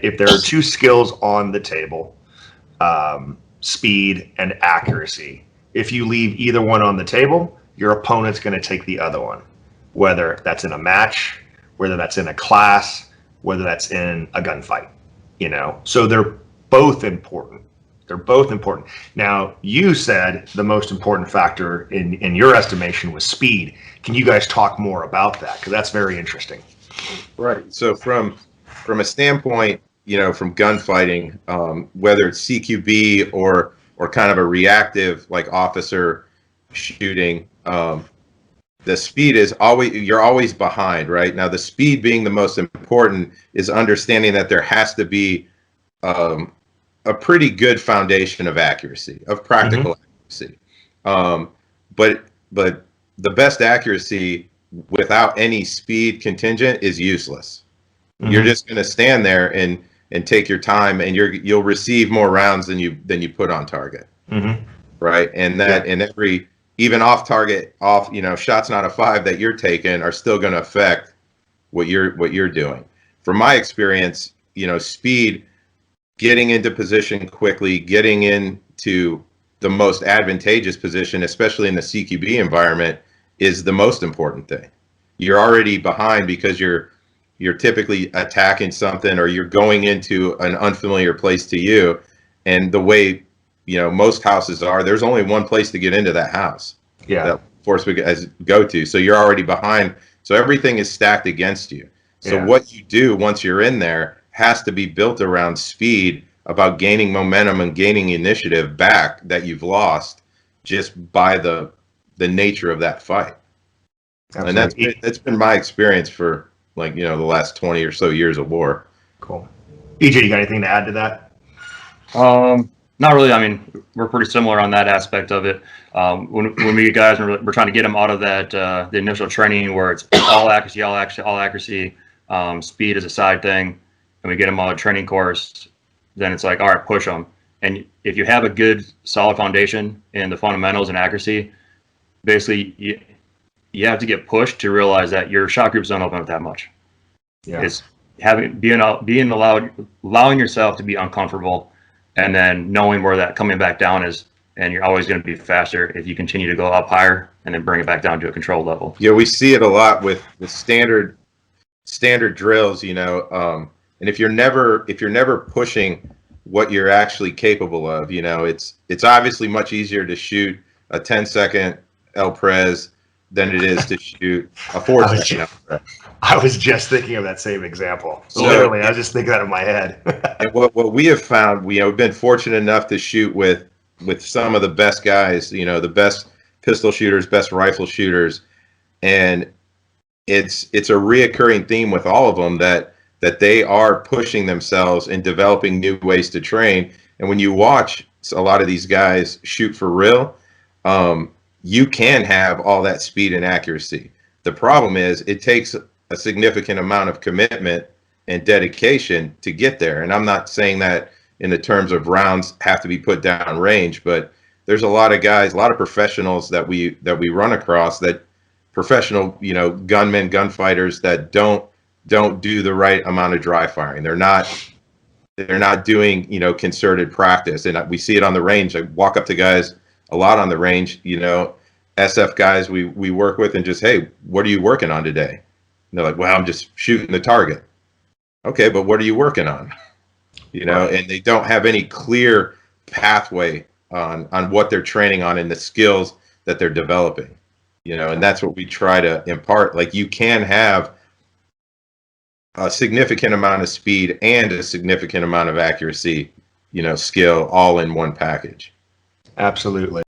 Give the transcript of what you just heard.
If there are two skills on the table, speed and accuracy, if you leave either one on the table, your opponent's going to take the other one, whether that's in a match, whether that's in a class, whether that's in a gunfight, So they're both important. They're both important. Now, you said the most important factor in your estimation was speed. Can you guys talk more about that? Because that's very interesting. Right. So from a standpoint, from gunfighting, whether it's CQB or kind of a reactive like officer shooting, the speed is you're always behind, right? Now, the speed being the most important is understanding that there has to be a pretty good foundation of accuracy, of practical accuracy. But the best accuracy without any speed contingent is useless. You're just going to stand there and take your time, and you'll receive more rounds than you put on target, right? And that and every even off target, shots not a 5 that you're taking are still going to affect what you're doing. From my experience, speed, getting into position quickly, getting into the most advantageous position, especially in the CQB environment, is the most important thing. You're already behind because you're typically attacking something, or you're going into an unfamiliar place to you. And the way, most houses are, there's only one place to get into that house. Yeah. That force would go to. So you're already behind. So everything is stacked against you. So what you do once you're in there has to be built around speed, about gaining momentum and gaining initiative back that you've lost just by the nature of that fight. Absolutely. And that's been my experience for the last 20 or so years of war. Cool. EJ, you got anything to add to that? Not really. I mean, we're pretty similar on that aspect of it. When we guys we're trying to get them out of that the initial training where it's all accuracy, speed is a side thing, and we get them on a training course. Then it's like, all right, push them. And if you have a good, solid foundation in the fundamentals and accuracy, basically you have to get pushed to realize that your shot groups don't open up that much. Yeah. It's allowing yourself to be uncomfortable, and then knowing where that coming back down is, and you're always going to be faster if you continue to go up higher and then bring it back down to a controlled level. Yeah, we see it a lot with standard drills, and if you're never pushing what you're actually capable of, it's obviously much easier to shoot a 10-second El-Pres than it is to shoot a 4-second El-Pres. I was just thinking of that same example. Literally, I was just thinking that in my head. And what we have found, we've been fortunate enough to shoot with some of the best guys, the best pistol shooters, best rifle shooters, and it's a reoccurring theme with all of them that they are pushing themselves and developing new ways to train. And when you watch a lot of these guys shoot for real, you can have all that speed and accuracy. The problem is it takes a significant amount of commitment and dedication to get there. And I'm not saying that in the terms of rounds have to be put down range, but there's a lot of guys, a lot of professionals that we run across, that professional, gunmen, gunfighters that don't do the right amount of dry firing. They're not doing, concerted practice. And we see it on the range. I walk up to guys a lot on the range, SF guys we work with, and just, hey, what are you working on today? And they're like, well, I'm just shooting the target. Okay, but what are you working on? And they don't have any clear pathway on what they're training on and the skills that they're developing, and that's what we try to impart. Like, you can have a significant amount of speed and a significant amount of accuracy, skill all in one package. Absolutely.